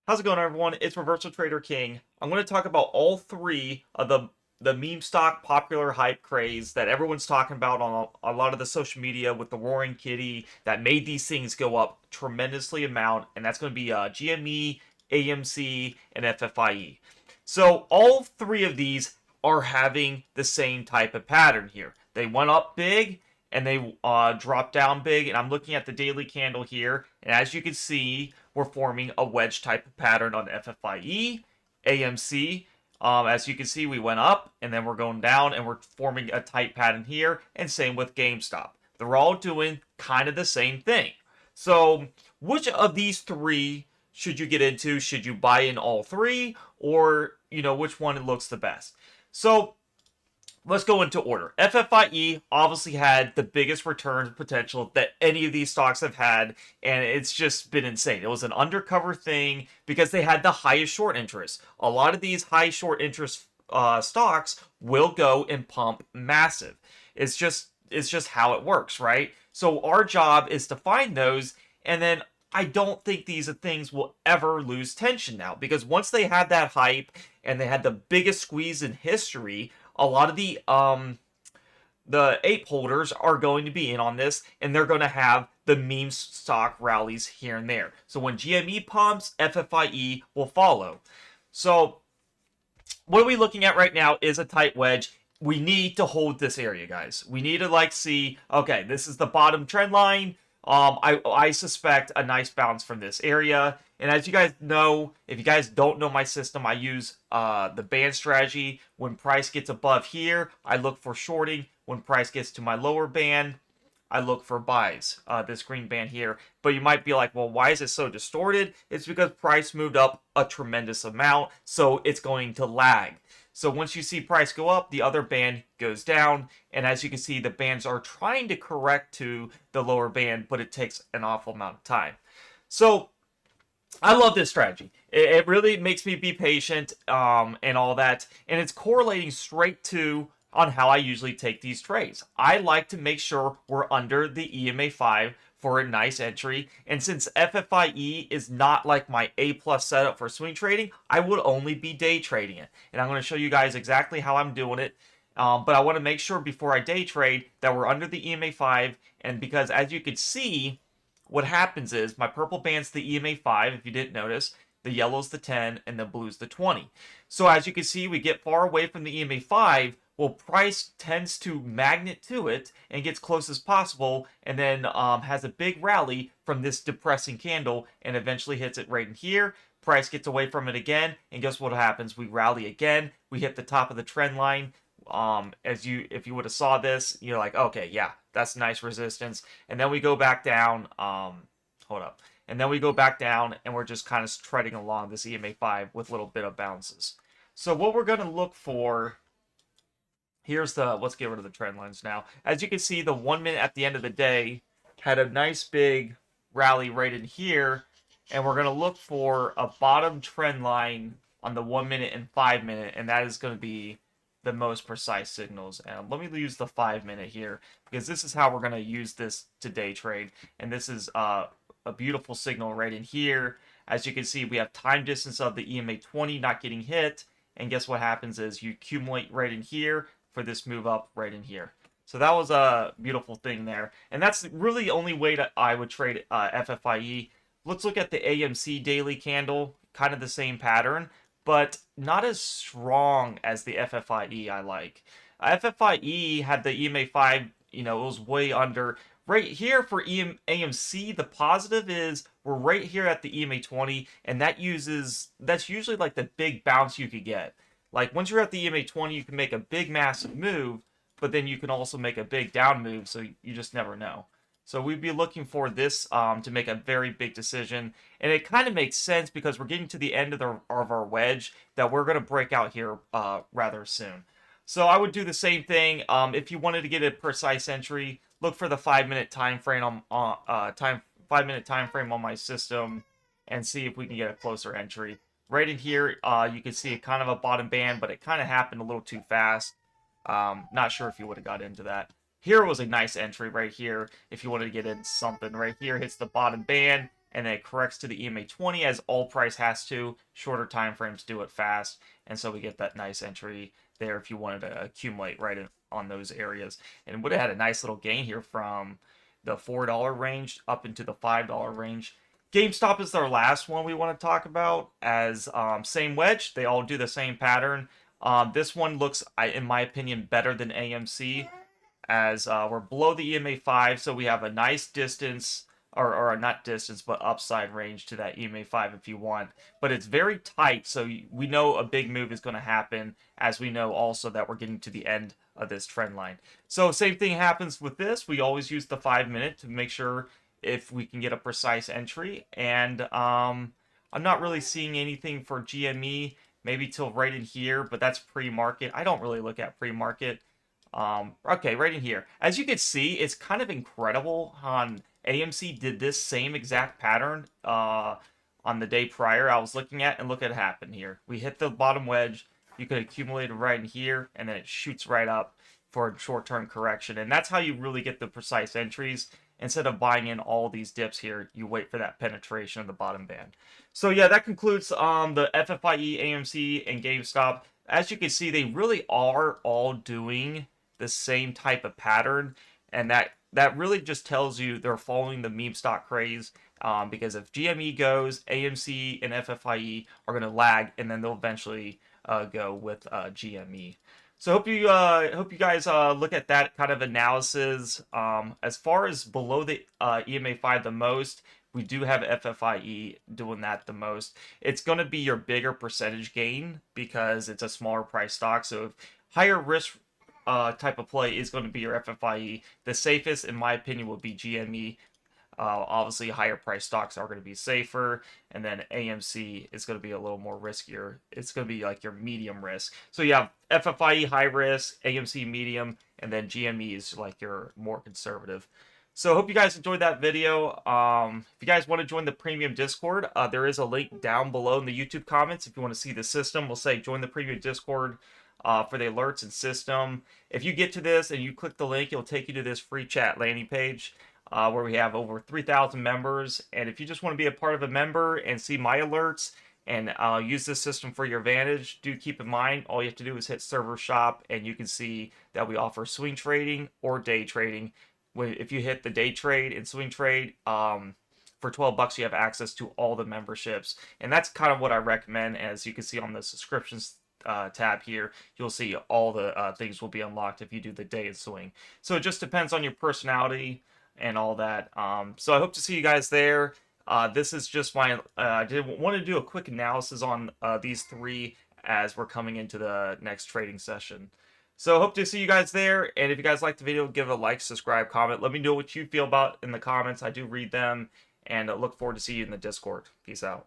How's it going, everyone? It's Reversal Trader King. I'm going to talk about all three of the meme stock popular hype craze that everyone's talking about on a lot of the social media with the Roaring Kitty that made these things go up tremendously amount, and that's going to be GME, AMC, and FFIE. So all three of these are having the same type of pattern here. They went up big and they dropped down big, and I'm looking at the daily candle here, and as you can see, we're forming a wedge type of pattern on FFIE, AMC. As you can see, we went up and then we're going down and we're forming a tight pattern here, and same with GameStop. They're all doing kind of the same thing. So which of these three should you get into? Should you buy in all three, or which one looks the best? So let's go into order. FFIE obviously had the biggest return potential that any of these stocks have had, and it's just been insane. It was an undercover thing because they had the highest short interest. A lot of these high short interest stocks will go and pump massive. It's just how it works, right? So our job is to find those, and then I don't think these things will ever lose tension now, because once they had that hype and they had the biggest squeeze in history, a lot of the ape holders are going to be in on this, and they're going to have the meme stock rallies here and there. So when GME pumps, FFIE will follow. So what are we looking at right now is a tight wedge. We need to hold this area, guys. We need to see, okay, this is the bottom trend line. I suspect a nice bounce from this area. And as you guys know, if you guys don't know my system, I use the band strategy. When price gets above here, I look for shorting. When price gets to my lower band, I look for buys, this green band here. But you might be like, well, why is it so distorted? It's because price moved up a tremendous amount, so it's going to lag. So once you see price go up, the other band goes down. And as you can see, the bands are trying to correct to the lower band, but it takes an awful amount of time. So I love this strategy. It really makes me be patient and all that. And it's correlating straight to on how I usually take these trades. I like to make sure we're under the EMA 5 for a nice entry. And since FFIE is not like my A+ setup for swing trading, I would only be day trading it. And I'm going to show you guys exactly how I'm doing it. But I want to make sure before I day trade that we're under the EMA 5. And because as you can see, what happens is my purple band's the EMA 5, if you didn't notice. The yellow's the 10, and the blue's the 20. So as you can see, we get far away from the EMA 5. Well, price tends to magnet to it and gets close as possible, and then has a big rally from this depressing candle and eventually hits it right in here. Price gets away from it again, and guess what happens? We rally again. We hit the top of the trend line. If you would have saw this, you're like, okay, yeah, that's nice resistance. And then we go back down. Hold up. And then we go back down, and we're just kind of treading along this EMA 5 with a little bit of bounces. So what we're going to look for, let's get rid of the trend lines now. As you can see, the 1 minute at the end of the day had a nice big rally right in here, and we're going to look for a bottom trend line on the 1 minute and 5 minute, and that is going to be the most precise signals. And let me use the 5 minute here, because this is how we're going to use this to day trade. And this is a beautiful signal right in here. As you can see, we have time distance of the EMA 20 not getting hit, and guess what happens is you accumulate right in here for this move up right in here. So that was a beautiful thing there, and that's really the only way that I would trade FFIE. Let's look at the AMC daily candle, kind of the same pattern, but not as strong as the FFIE I like. FFIE had the EMA 5, it was way under. Right here for AMC, the positive is we're right here at the EMA 20, and that's usually like the big bounce you could get. Like once you're at the EMA 20, you can make a big massive move, but then you can also make a big down move, so you just never know. So we'd be looking for this to make a very big decision, and it kind of makes sense because we're getting to the end of our wedge that we're going to break out here rather soon. So I would do the same thing. If you wanted to get a precise entry, look for the 5 minute time frame on 5 minute time frame on my system, and see if we can get a closer entry. Right in here, you can see kind of a bottom band, but it kind of happened a little too fast. Not sure if you would have got into that. Here was a nice entry right here if you wanted to get in something. Right here hits the bottom band, and then it corrects to the EMA 20 as all price has to. Shorter time frames do it fast, and so we get that nice entry there if you wanted to accumulate right on those areas. And would have had a nice little gain here from the $4 range up into the $5 range. GameStop is our last one we want to talk about, as same wedge. They all do the same pattern. This one looks, in my opinion, better than AMC, as we're below the EMA 5, so we have a nice distance, or not distance, but upside range to that EMA 5 if you want. But it's very tight, so we know a big move is going to happen, as we know also that we're getting to the end of this trend line. So same thing happens with this. We always use the 5-minute to make sure if we can get a precise entry. And I'm not really seeing anything for GME, maybe till right in here, but that's pre-market. I don't really look at pre-market. Okay, right in here. As you can see, it's kind of incredible. AMC did this same exact pattern on the day prior I was looking at, and look at what happened here. We hit the bottom wedge. You could accumulate it right in here, and then it shoots right up for a short-term correction. And that's how you really get the precise entries. Instead of buying in all these dips here, you wait for that penetration of the bottom band. So yeah, that concludes the FFIE, AMC, and GameStop. As you can see, they really are all doing the same type of pattern, and that really just tells you they're following the meme stock craze. Because if GME goes, AMC and FFIE are going to lag, and then they'll eventually go with GME. So hope you guys look at that kind of analysis. As far as below the EMA 5 the most, we do have FFIE doing that the most. It's going to be your bigger percentage gain because it's a smaller price stock. So if higher risk type of play is going to be your FFIE. The safest, in my opinion, will be GME. Obviously, higher price stocks are going to be safer, and then AMC is going to be a little more riskier. It's going to be like your medium risk. So you have FFIE high risk, AMC medium, and then GME is like your more conservative. So I hope you guys enjoyed that video. If you guys want to join the premium Discord, there is a link down below in the YouTube comments. If you want to see the system, we'll say join the premium Discord for the alerts and system. If you get to this and you click the link, it'll take you to this free chat landing page. Where we have over 3,000 members. And if you just want to be a part of a member and see my alerts and use this system for your advantage, do keep in mind, all you have to do is hit server shop, and you can see that we offer swing trading or day trading. If you hit the day trade and swing trade, for $12 you have access to all the memberships. And that's kind of what I recommend. As you can see on the subscriptions tab here, you'll see all the things will be unlocked if you do the day and swing. So it just depends on your personality and all that. So I hope to see you guys there. This is just my I did want to do a quick analysis on these three as we're coming into the next trading session. So hope to see you guys there. And if you guys like the video, give it a like, subscribe, comment. Let me know what you feel about in the comments. I do read them, and I look forward to see you in the Discord. Peace out.